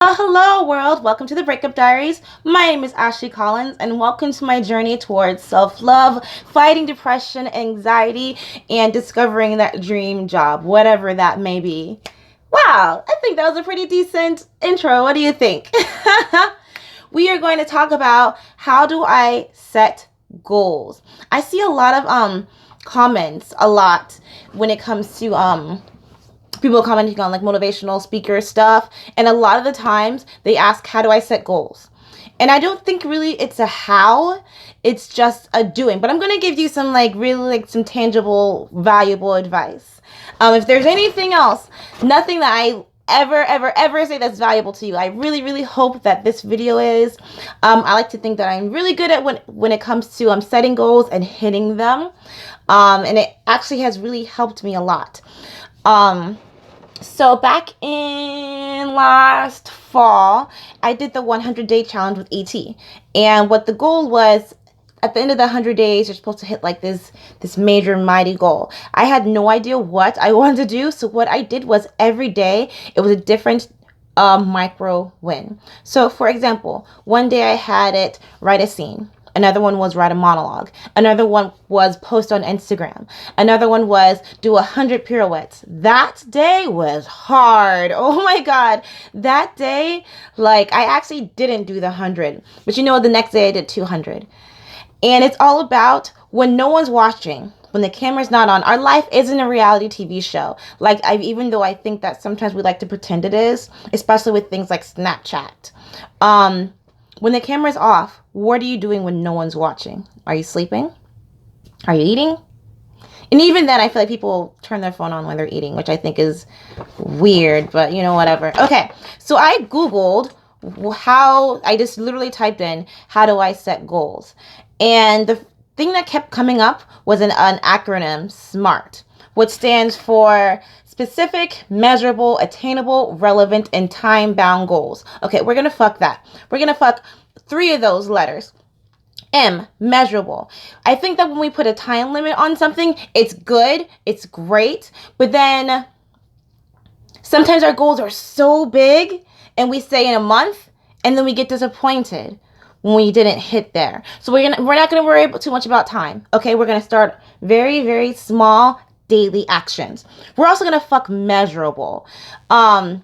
Hello world, welcome to the Breakup Diaries. My name is Ashley Collins and welcome to my journey towards self-love, fighting depression, anxiety, and discovering that dream job, whatever that may be. Wow, I think that was a pretty decent intro. What do you think? We are going to talk about how do I set goals. I see a lot of comments a lot when it comes to people commenting on like motivational speaker stuff, and a lot of the times they ask, how do I set goals? And I don't think really it's a how, it's just a doing. But I'm going to give you some like really like some tangible valuable advice. If there's anything else, nothing that I ever say that's valuable to you, I really hope that this video is. I like to think that I'm really good at when it comes to setting goals and hitting them, and it actually has really helped me a lot. So back in last fall, I did the 100-day challenge with ET. And what the goal was, at the end of the 100 days, you're supposed to hit like this major mighty goal. I had no idea what I wanted to do. So what I did was every day, it was a different micro win. So for example, one day I had it write a scene. Another one was write a monologue. Another one was post on Instagram. Another one was do 100 pirouettes. That day was hard. Oh my God. That day, like I actually didn't do the 100. But you know, the next day I did 200. And it's all about when no one's watching, when the camera's not on. Our life isn't a reality TV show. Like, even though I think that sometimes we like to pretend it is, especially with things like Snapchat. When the camera's off, what are you doing when no one's watching? Are you sleeping? Are you eating? And even then, I feel like people turn their phone on when they're eating, which I think is weird, but you know, whatever. Okay, so I Googled I just literally typed in, how do I set goals? And the thing that kept coming up was an acronym, SMART, which stands for specific, measurable, attainable, relevant, and time-bound goals. Okay, we're going to fuck that. We're going to fuck 3 of those letters. M, measurable. I think that when we put a time limit on something, it's good, it's great, but then sometimes our goals are so big and we say in a month and then we get disappointed when we didn't hit there. So we're not going to worry too much about time. Okay, we're going to start very small daily actions. We're also going to fuck measurable. No,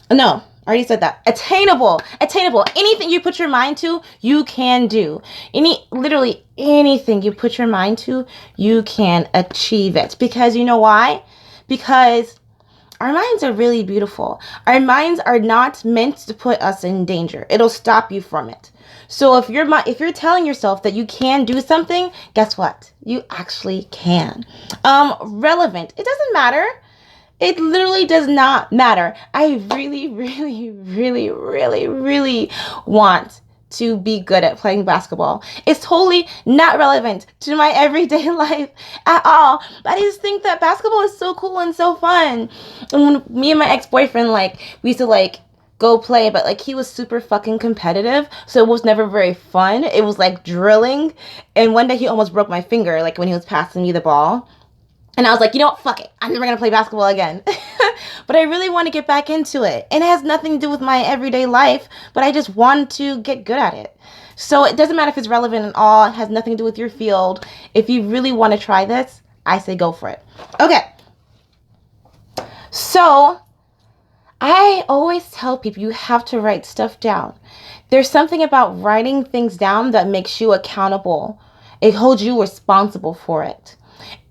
I already said that. Attainable. Anything you put your mind to, you can do. Literally anything you put your mind to, you can achieve it. Because you know why? Because our minds are really beautiful. Our minds are not meant to put us in danger. It'll stop you from it. So if you're telling yourself that you can do something, guess what? You actually can. Relevant. It doesn't matter. It literally does not matter. I really want to be good at playing basketball. It's totally not relevant to my everyday life at all. But I just think that basketball is so cool and so fun. And when me and my ex-boyfriend, we used to go play, but he was super fucking competitive, so it was never very fun. It was like drilling. And one day he almost broke my finger, when he was passing me the ball. And I was like, you know what? Fuck it. I'm never going to play basketball again. But I really want to get back into it. And it has nothing to do with my everyday life, but I just want to get good at it. So it doesn't matter if it's relevant at all. It has nothing to do with your field. If you really want to try this, I say go for it. Okay. So I always tell people you have to write stuff down. There's something about writing things down that makes you accountable. It holds you responsible for it.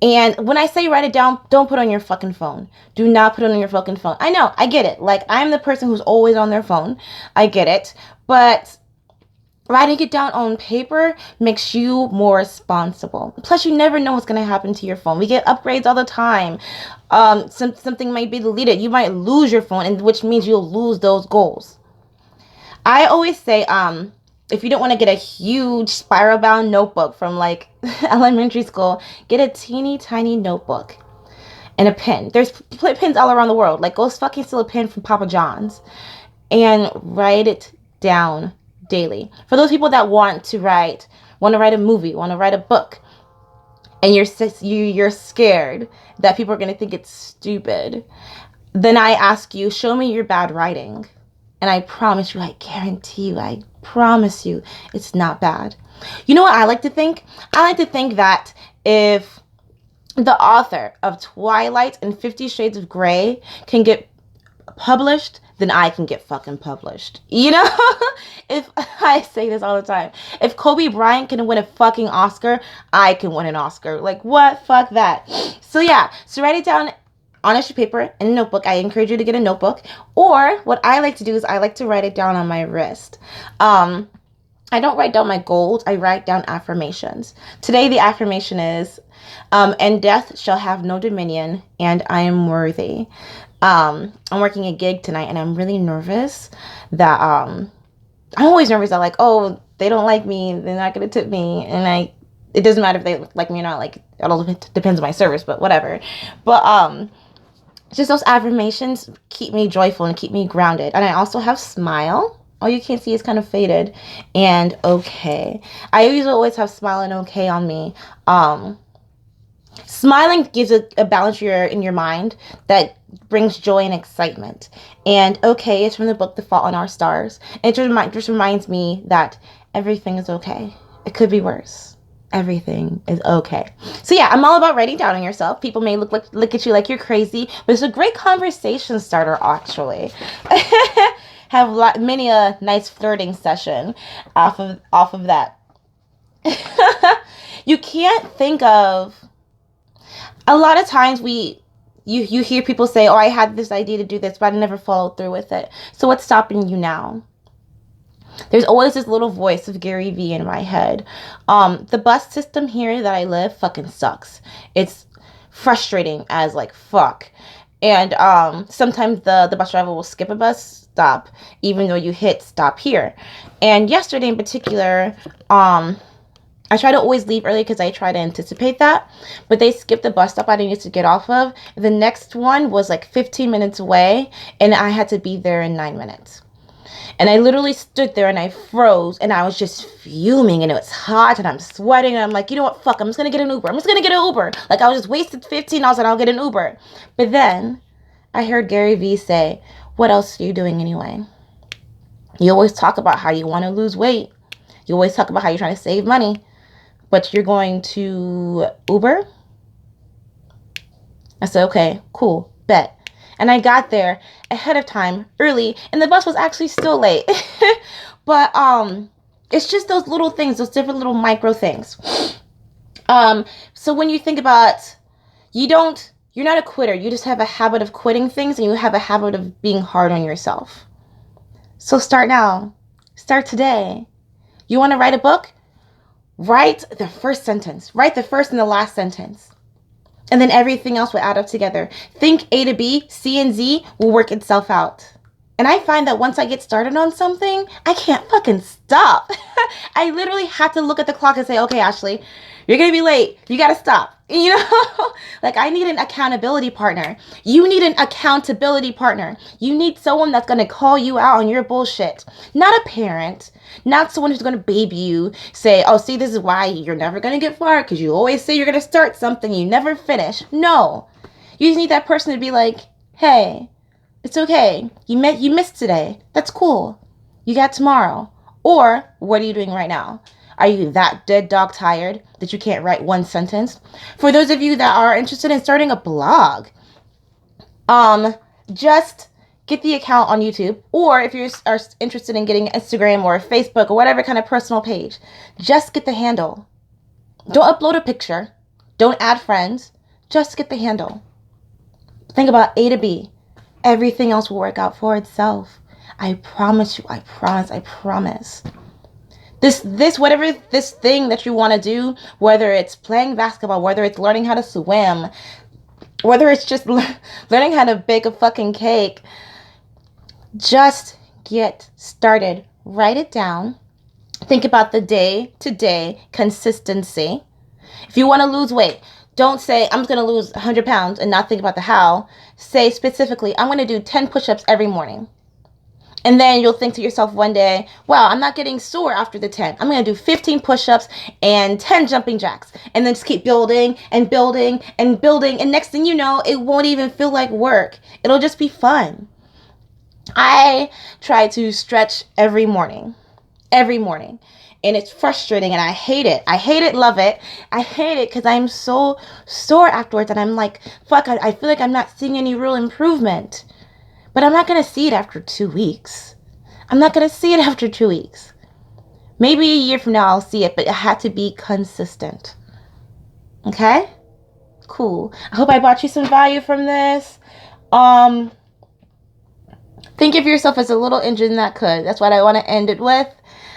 And when I say write it down, don't put it on your fucking phone. Do not put it on your fucking phone. I know, I get it. I'm the person who's always on their phone. I get it. But writing it down on paper makes you more responsible. Plus, you never know what's going to happen to your phone. We get upgrades all the time. Something might be deleted. You might lose your phone, and which means you'll lose those goals. I always say, if you don't want to get a huge spiral bound notebook from elementary school, get a teeny tiny notebook and a pen. There's pens all around the world. Go fucking steal a pen from Papa John's and write it down daily. For those people that want to write a movie, want to write a book, and you're scared that people are going to think it's stupid, then I ask you, show me your bad writing. And I promise you, I guarantee you, I promise you, it's not bad. You know what I like to think? I like to think that if the author of Twilight and 50 Shades of Grey can get published, then I can get fucking published. You know? If I say this all the time, if Kobe Bryant can win a fucking Oscar, I can win an Oscar. Like, what? Fuck that. So yeah, so write it down on a sheet of paper and a notebook. I encourage you to get a notebook. Or what I like to do is I like to write it down on my wrist. I don't write down my goals. I write down affirmations. Today the affirmation is, and death shall have no dominion, and I am worthy. I'm working a gig tonight, and I'm really nervous that, I'm always nervous that, like, oh, they don't like me, they're not going to tip me, and it doesn't matter if they like me or not, like, it all depends on my service, but whatever. But, just those affirmations keep me joyful and keep me grounded. And I also have smile. All you can't see is kind of faded. And okay. I usually always have smile and okay on me. Smiling gives a balance in your mind that brings joy and excitement. And okay is from the book The Fault in Our Stars. And it just reminds me that everything is okay. It could be worse. Everything is okay. So yeah, I'm all about writing down on yourself. People may look at you like you're crazy, but it's a great conversation starter, actually. Have many a nice flirting session off of that. You can't think of. A lot of times you hear people say, "Oh, I had this idea to do this, but I never followed through with it." So what's stopping you now? There's always this little voice of Gary Vee in my head. The bus system here that I live fucking sucks. It's frustrating as like fuck. And sometimes the bus driver will skip a bus stop even though you hit stop here. And yesterday in particular, I try to always leave early because I try to anticipate that. But they skipped the bus stop I needed to get off of. The next one was like 15 minutes away, and I had to be there in 9 minutes. And I literally stood there and I froze and I was just fuming and it was hot and I'm sweating and I'm like, you know what, fuck, I'm just going to get an Uber. Like I was just wasted $15 and I'll get an Uber. But then I heard Gary Vee say, what else are you doing anyway? You always talk about how you want to lose weight. You always talk about how you're trying to save money. But you're going to Uber? I said, okay, cool, bet. And I got there ahead of time, early, and the bus was actually still late. But it's just those little things, those different little micro things. So when you think about, you're not a quitter. You just have a habit of quitting things, and you have a habit of being hard on yourself. So start now. Start today. You want to write a book? Write the first sentence. Write the first and the last sentence. And then everything else will add up together. Think A to B, C and Z will work itself out. And I find that once I get started on something, I can't fucking stop. I literally have to look at the clock and say, okay, Ashley, you're going to be late. You got to stop. You know, like I need an accountability partner. You need an accountability partner. You need someone that's going to call you out on your bullshit. Not a parent, not someone who's going to baby you, say, oh, see, this is why you're never going to get far because you always say you're going to start something, you never finish. No, you just need that person to be like, hey, it's okay. You missed today. That's cool. You got tomorrow. Or what are you doing right now? Are you that dead dog tired that you can't write one sentence? For those of you that are interested in starting a blog, just get the account on YouTube. Or if you are interested in getting Instagram or Facebook or whatever kind of personal page, just get the handle. Don't upload a picture. Don't add friends. Just get the handle. Think about A to B. Everything else will work out for itself. I promise you. I promise. Whatever this thing that you want to do, whether it's playing basketball, whether it's learning how to swim, whether it's just learning how to bake a fucking cake, just get started. Write it down. Think about the day-to-day consistency. If you want to lose weight, don't say, I'm just going to lose 100 pounds and not think about the how. Say specifically, I'm going to do 10 push-ups every morning. And then you'll think to yourself one day, wow, I'm not getting sore after the 10. I'm going to do 15 push-ups and 10 jumping jacks. And then just keep building and building and building. And next thing you know, it won't even feel like work. It'll just be fun. I try to stretch every morning. Every morning. And it's frustrating and I hate it. I hate it, love it. I hate it because I'm so sore afterwards and I'm like, fuck, I feel like I'm not seeing any real improvement. But I'm not going to see it after 2 weeks. I'm not going to see it after 2 weeks. Maybe a year from now I'll see it, but it had to be consistent. Okay? Cool. I hope I brought you some value from this. Um, think of yourself as a little engine that could. That's what I want to end it with.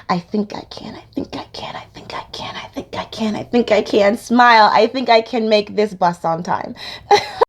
I think I can. I think I can. I think I can. I think I can. I think I can. Smile. I think I can make this bus on time.